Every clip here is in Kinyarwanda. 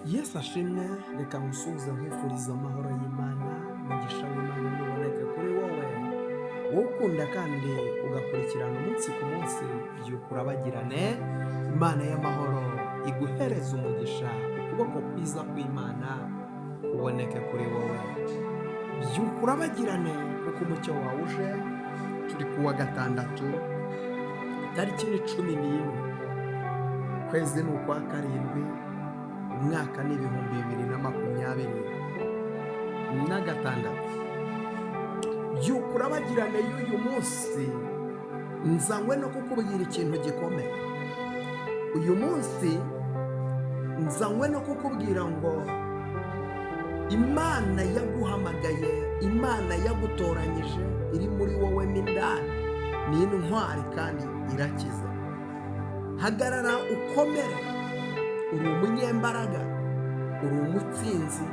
Yesu ashimwe. Reka musubize nkwifuriza amahoro y'Imana, umugisha w'Imana nuboneke kuri wowe ukunda kandi ugakurikirana umunsi ku munsi by'uko urabagirane. Imana y'amahoro iguhereza umugisha, ukuboko kwiza kw'Imana kuboneke kuri wowe by'uko urabagirane, kuko umucyo wawe uje. Turi kuwa gatandatu, tariki ni 11, ukwezi ni ukwa karindwi, umwaka ni 2026. By'uko urabagirane y'uyu munsi nzanywe no kukubwira ikintu gikomeye. Uyu munsi nzanywe no kukubwira ngo Imana yaguhamagaye, Imana yagutoranyije, iri muri wowe mindani, ni intwari kandi irakiza. Hagarara ukomere, uri umunyembaraga, uri umutsinzi,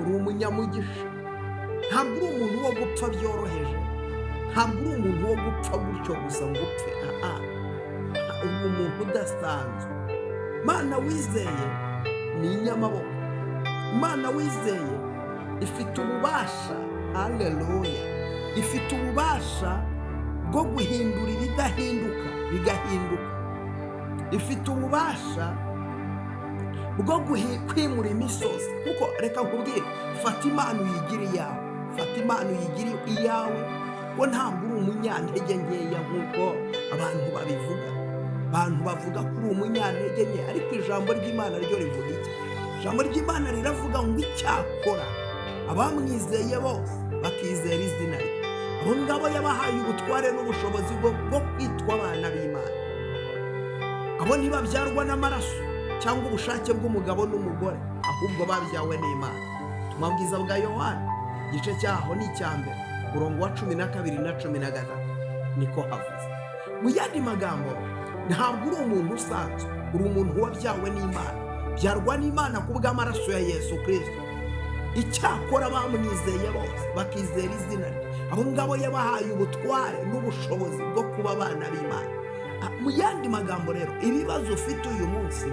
uri umunyamugisha. Ntabwo uri umuntu wo gupfa byoroheje, ntabwo uri umuntu wo gupfa gutyo gusa ngo upfe. Uri umuntu udasanzwe. Imana wizeye ni inyamaboko. Imana wizeye ifite ububasha, haleluya, ifite ububasha bwo guhindura ibidahinduka bigahinduka. Ifite ububasha bwo kwimura imisozi. Kuko reka nkubwire, fata Imana uyigire iyawe, fata Imana uyigire iyawe, ko ntabwo uri umunyantege nkeya nk'uko abantu babivuga. Abantu bavuga ko uri umunyantege nke, ariko ijambo ry'Imana ryo rivuga iki? Ijambo ry'Imana riravuga ngo icyakora abamwizeye bose bakizera izina rye, abo ngabo yabahaye ubutware n'ubushobozi bwo kwitwa abana b'Imana. Abo ntibabyarwa n'amaraso cyangwa ubushake bw'umugabo n'umugore, ahubwo babyawe n'Imana. Ubutumwa bwiza bwa Yohana igice cyaho ni icyambere, umurongo wa 12 na 13 niko havuze. Mu yandi magambo, ntabwo uri umuntu usanzwe, uri umuntu wabyawe n'Imana, byarwa n'Imana ku bw'amaraso ya Yesu Kristo. Icyakora bamwizeye bose bakizera izina rye, abo ngabo yabahaye ubutware n'ubushobozi bwo kuba abana b'Imana. Mu yandi magambo rero, ibibazo ufite uyu munsi,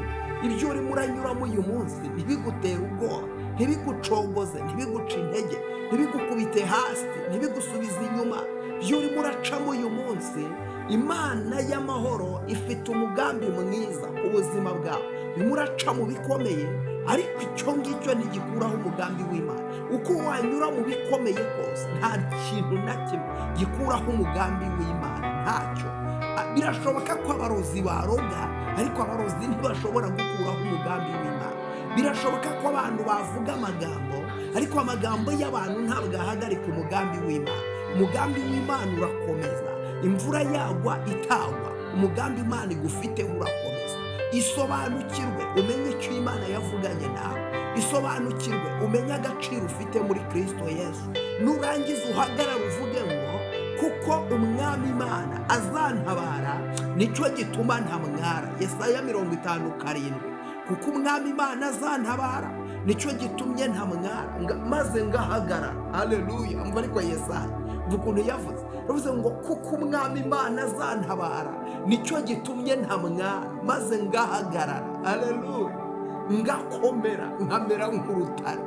ibyo urimo uranyuramo uyu munsi, ntibigutere ubwoba, ntibigucogoze, ntibiguce intege, ntibigukubite hasi, ntibigusubize inyuma. Ibyo urimo uracamo uyu munsi, Imana y'amahoro ifite umugambi mwiza ku buzima bwawe. Urimo uraca mu bikomeye, ariko icyo ngicyo ntigikuraho umugambi w'Imana. Uko wanyura mu bikomeye kose, nta kintu na kimwe gikuraho umugambi w'Imana, ntacyo. Birashoboka ko abarozi baroga, ariko abarozi ntibashobora gukuraho umugambi w'Imana. Birashoboka ko abantu bavuga amagambo, ariko amagambo y'abantu ntabwo ahagarika umugambi w'Imana. Umugambi w'Imana urakomeza, imvura yagwa itagwa, umugambi Imana igufite urakomeza. Isobanukirwe, umenye icyo Imana yavuganye nawe. Isobanukirwe, umenye agaciro ufite muri Kristo Yesu. Nurangiza uhagarara uvuge ngo kuko umwami Imana azantabara, nicyo gituma ntamwara. Yesaya 50:7. Kuko umwami Imana azantabara, nicyo gitumye ntamwara, maze ngahagarara. Haleluya. Umva ariko Yesaya ukuntu yavuze, yavuze ngo kuko umwami Imana azantabara, nicyo gitumye ntamwara, maze ngahagarara. Haleluya. Ngakomera, nkamera nk'urutare.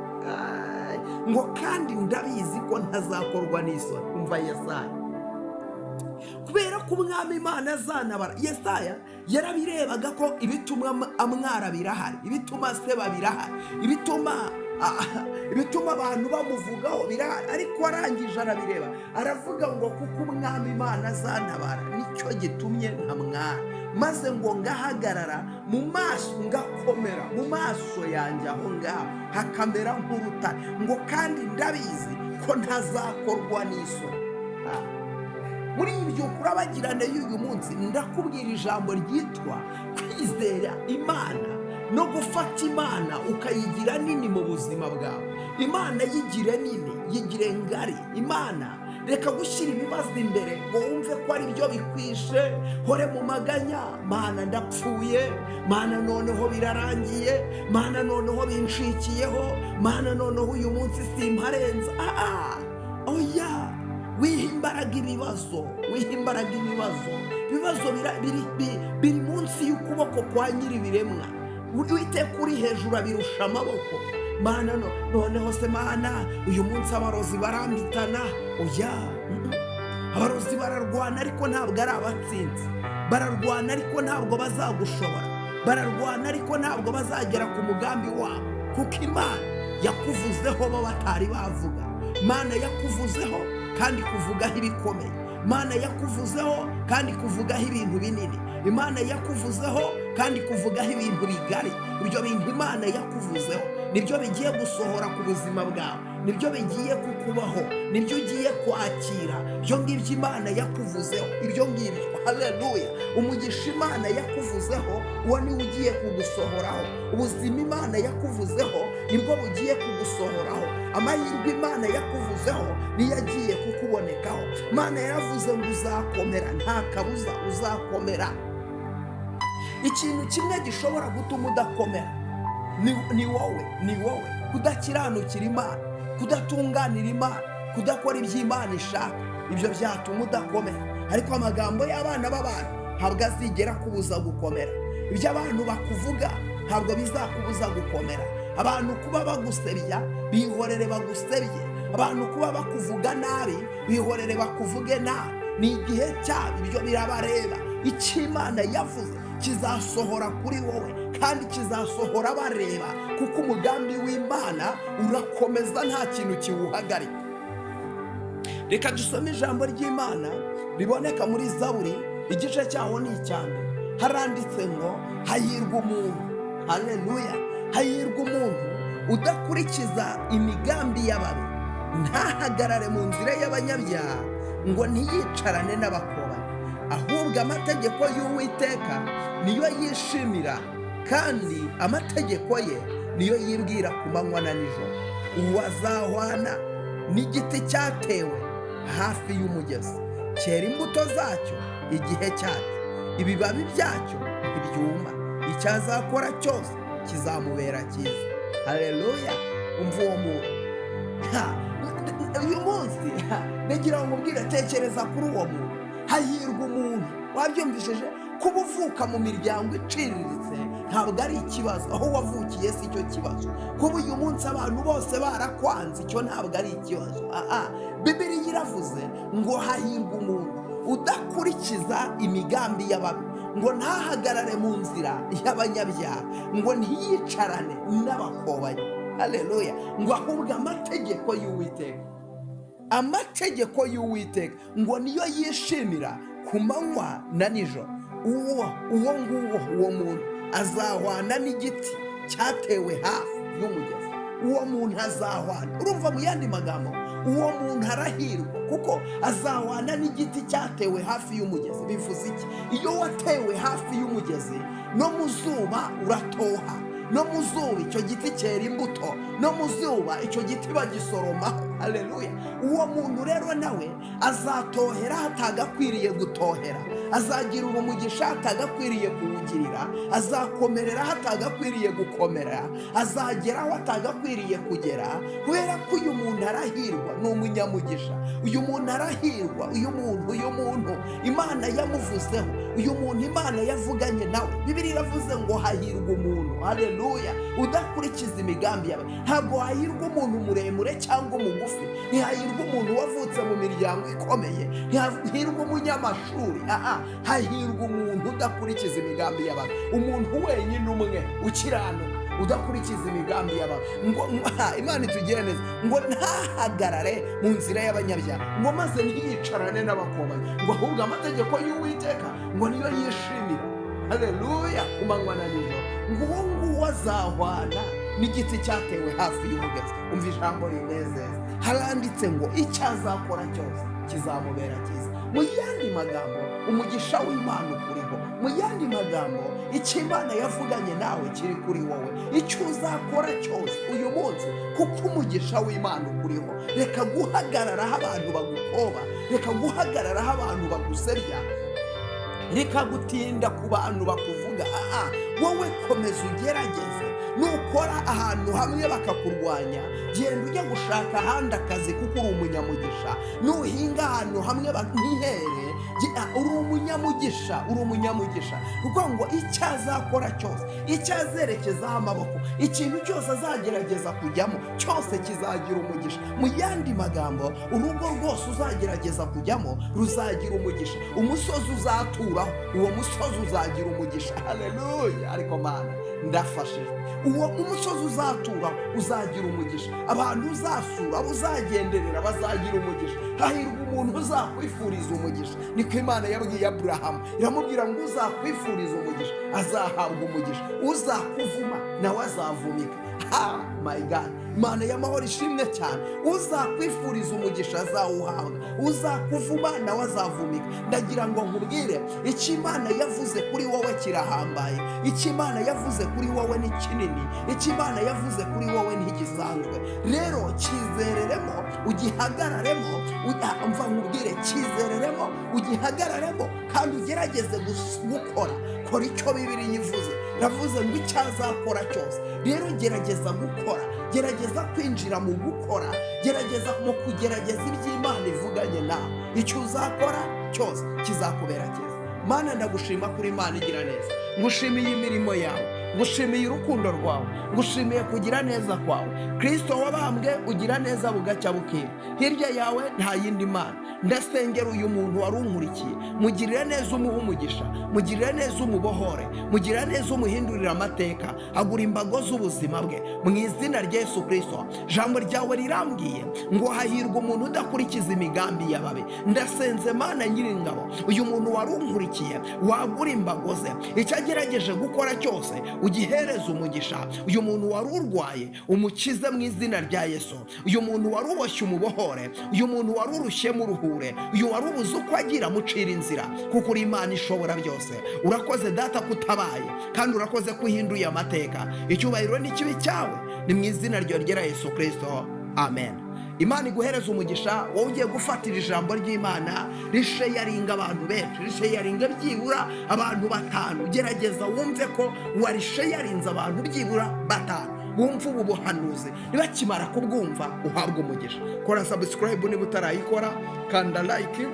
Ngo kandi ndabizi ko ntazakorwa n'isoni. Umva Yesaya. Kubera ko umwami Imana azantabara, Yesaya yarabirebaga ko ibituma amwara birahari, ibituma seba birahari, ibituma abantu bamuvugaho birahari. Ariko arangije arabireba, aravuga ngo kuko umwami Imana azantabara, nicyo gitumye ntamwara, maze ngo ngahagarara mu maso, ngakomera mu maso yanjye, aho ngaho hakamera nk'urutare. Ngo kandi ndabizi ko ntazakorwa n'isoni. Muri ibyo kurabagirane y'uyu munsi, ndakubwira ijambo ryitwa kwizera Imana no gufata Imana ukayigira nini mu buzima bwawe. Imana yigire nini, yigire ngari. Imana reka gushyira ibibazo imbere ngo wumve ko ari byo bikwishe, hore mu maganya. Mana ndapfuye, Mana noneho birarangiye, Mana noneho binshikiyeho, Mana noneho uyu munsi simparenza. Oya, wihimbaraga ibibazo, wihimbaraga ibibazo. Ibibazo biri munsi y'ukuboko kwa nyir'ibiremwa. Uwiteka uri hejuru abirusha amaboko. Mana noneho se Mana, uyu munsi abarozi barambitana. Oya, abarozi bararwana ariko ntabwo ari abatsinzi. Bararwana ariko ntabwo bazagushobora. Bararwana ariko ntabwo bazagera ku mugambi wabo, kuko Imana yakuvuzeho bo batari bavuga. Imana yakuvuzeho kandi kuvugaho ibikomeye. Imana yakuvuzeho kandi kuvugaho ibintu binini. Imana yakuvuzeho kandi kuvugaho ibintu bigari. Ibyo bintu Imana yakuvuzeho nibyo bigiye gusohora ku buzima bwawe, nibyo bigiye kukubaho, nibyo ugiye kwakira. Ibyo ngibyo Imana yakuvuzeho, ibyo ngibyo, haleluya, umugisha Imana yakuvuzeho uwo niwe ugiye kugusohoraho. Ubuzima Imana yakuvuzeho nibwo bugiye kugusohoraho. Amahirwe Imana yakuvuzeho niyo agiye kukubonekaho. Imana yaravuze ngo uzakomera, nta kabuza uzakomera. Ikintu kimwe gishobora gutuma udakomera ni wowe kudakiranukira Imana, kudatunganira Imana, kudakora ibyo Imana ishaka. Ibyo byatuma udakomera. Ariko amagambo y'abana b'abantu ntabwo azigera kubuza gukomera. Ibyo abantu bakuvuga ntabwo bizakubuza gukomera. Abantu kuba bagusebya bihorere bagusebye. Abantu kuba bakuvuga nabi bihorere bakuvuge nabi. Ni igihe cyabo, ibyo birabareba. Icyo Imana yavuze kizasohora kuri wowe kandi kizasohora bareba, kuko umugambi w'Imana urakomeza, nta kintu kiwuhagarika. Reka dusome ijambo ry'Imana riboneka muri Zaburi, igice cyaho ni icyambere. Haranditse ngo hahirwa umuntu, haleluya, hahirwa umuntu udakurikiza imigambi y'ababi, ntahagarare mu nzira y'abanyabyaha, ngo ntiyicarane n'abakobanyi. Ahubwo amategeko y'Uwiteka niyo yishimira, kandi amategeko ye niyo yibwira ku manywa na nijoro. Uwo azahwana n'igiti cyatewe hafi y'umugezi, cyera imbuto zacyo igihe cyacyo, ibibabi byacyo ntibyuma. Icyo azakora cyose kizamubera cyiza. Haleluya. Umva uwo muntu. Uyu munsi nagira ngo mbwire, tekereza kuri uwo muntu. Hahirwa umuntu, wabyumvishije? Kuba uvuka mu miryango iciriritse ntabwo ari ikibazo, aho wavukiye si cyo kibazo. Kuba uyu munsi abantu bose barakwanze, icyo ntabwo ari ikibazo. Bibiliya iravuze ngo hahirwa umuntu udakurikiza imigambi y'ababi, ngo ntahagarare mu nzira y'abanyabyaha, ngo ntiyicarane n'abakobanyi. Haleluya. Ngo ahubwo amategeko y'Uwiteka, amategeko y'Uwiteka ngo niyo yishimira ku manywa na nijoro. Uwo muntu azahwana n'igiti cyatewe hafi y'umugezi. Uwo muntu azahwana, urumva mu yandi magambo, uwo muntu arahirwa kuko azahwana n'igiti cyatewe hafi y'umugezi. Bivuze iki? Iyo watewe hafi y'umugezi, no mu zuba uratoha, no mu zuba icyo giti cyera imbuto, no mu zuba icyo giti bagisoromaho. Haleluya. Uwo muntu rero nawe azatohera hatagakwiriye gutohera, azagirira umugisha hatagakwiriye kuwugirira, azakomerera hatagakwiriye gukomera, azageraho hatagakwiriye kugera, kubera ko uyu muntu arahirwa, ni umunyamugisha. Uyu muntu arahirwa, uyu muntu Imana yamuvuzeho, uyu muntu Imana yavuganye nawe. Bibiliya iravuze ngo hahirwa umuntu, haleluya, udakurikiza imigambi yawe. Ntabwo hahirwa umuntu muremure cyangwa umugufi, ntihahirwa umuntu wavutse mu miryango ikomeye, ntihahirwa umunyamashuri. Hahirwa umuntu udakurikiza imigambi y'abantu, umuntu wenyine umwe ukiranuka, udakurikiza imigambi y'abantu. Ngo Imana itugire neza, ngo ntahagarare mu nzira y'abanyabyaha, ngo maze ntiyicarane n'abakobanyi, ngo ahubwo amategeko y'Uwiteka ngo niyo yishimira. Haleluya. Ku manywa na nijoro. Ngo uwo nguwo azahwana n'igiti cyatewe hafi y'umugezi. Umva ijambo rinezeza. Haranditse ngo icyo azakora cyose kizamubera cyiza. Mu yandi magambo, umugisha w'Imana ukuriho. Mu yandi magambo, icyo Imana yavuganye nawe kiri kuri wowe. Icyo uzakora cyose uyu munsi, kuko umugisha w'Imana ukuriho. Reka guhagararaho abantu bagukoba, reka guhagararaho abantu bagusebya, reka gutinda ku bantu bakuvuga. Wowe komeza ugerageze. Nukora ahantu hamwe bakakurwanya, genda ujya gushaka ahandi akazi kuko uri umunyamugisha. Nuhinga ahantu hamwe ntihere, uri umunyamugisha kuko ngo icyo azakora cyose, icyo azerekezaho amaboko, ikintu cyose azagerageza kujyamo cyose kizagira umugisha. Mu yandi magambo, urugo rwose uzagerageza kujyamo ruzagira umugisha. Umusozi uzaturaho, uwo musozi uzagira umugisha. Haleluya! Ariko Mana ndafashijwe, uwo umusozi uzaturaho uzagira umugisha. Abantu uzasura, uzagenderera bazagira umugisha. Hahirwa umuntu uzakwifuriza umugisha. Niko Imana yabwiye Aburahamu, iramubwira ngo uzakwifuriza umugisha azahabwa umugisha, uzakuvuma nawe azavumika. My God, Imana y'amahoro ishimwe cyane. Uzakwifuriza umugisha azawuhabwa, uzakuvuma nawe azavumika. Ndagira ngo nkubwire, icyo Imana yavuze kuri wowe kirahambaye, icyo Imana yavuze kuri wowe ni kinini, icyo Imana yavuze kuri wowe ntigisanzwe. Rero cyizereremo, ugihagararemo, mva nkubwire, cyizereremo, ugihagararemo kandi ugerageze gukora. Kora icyo Bibiliya ivuze. Navuze ngo icyo azakora cyose. Rero gerageza gukora, gerageza kwinjira mu gukora, gerageza mu kugerageza iby'Imana ivuganye nawe. Icyo uzakora cyose kizakubera cyiza. Mana ndagushima kuri Imana igira neza, ngushimiye imirimo yawe, ngushimiye urukundo rwawe, ngushimiye kugira neza kwawe. Kristo wabambwe ugira neza bugacya bukira, hirya yawe nta yindi Mana. Ndasengera uyu muntu wari unkurikiye, mugirire neza, umuhe umugisha, mugirire neza, umubohore, mugirire neza, umuhindurire amateka, agura imbago z'ubuzima bwe mu izina rya Yesu Kristo. Jambo ryawe rirambwiye ngo hahirwa umuntu udakurikiza imigambi y'ababi. Ndasenze Mana Nyiringabo, uyu muntu wari unkurikiye wagura imbago ze, icyo agerageje gukora cyose ugihereza umugisha. Uyu muntu wari urwaye umukize mu izina rya Yesu. Uyu muntu wari uboshye umubohore, uyu muntu wari urushye mu ruhure, uyu wari ubuze uko agira mucira inzira, kuko uri Imana ishobora byose. Urakoze Data kutabaye, kandi urakoze kuhinduye amateka. Icyubahiro ni kibi cyawe, ni mu izina rya Yesu Kristo, amen. Imana iguhereza umugisha. Wowe ugiye gufatira ijambo ry'Imana risheyaringa abantu benshi, risheyaringa byibura abantu 5. Gerageza wumve ko warisheyarinze abantu byibura 5. Wumva ubu buhanuzi, nibakimara kubwumva uhabwa umugisha. Kora subscribe niba utarayikora, kanda like,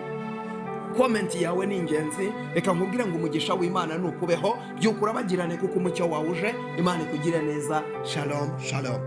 comment yawe ni ingenzi. Reka nkubwire ngo umugisha w'Imana nukubeho, byukura bagirane kuko umucyo wawe uje. Imana ikugire neza. Shalom, shalom.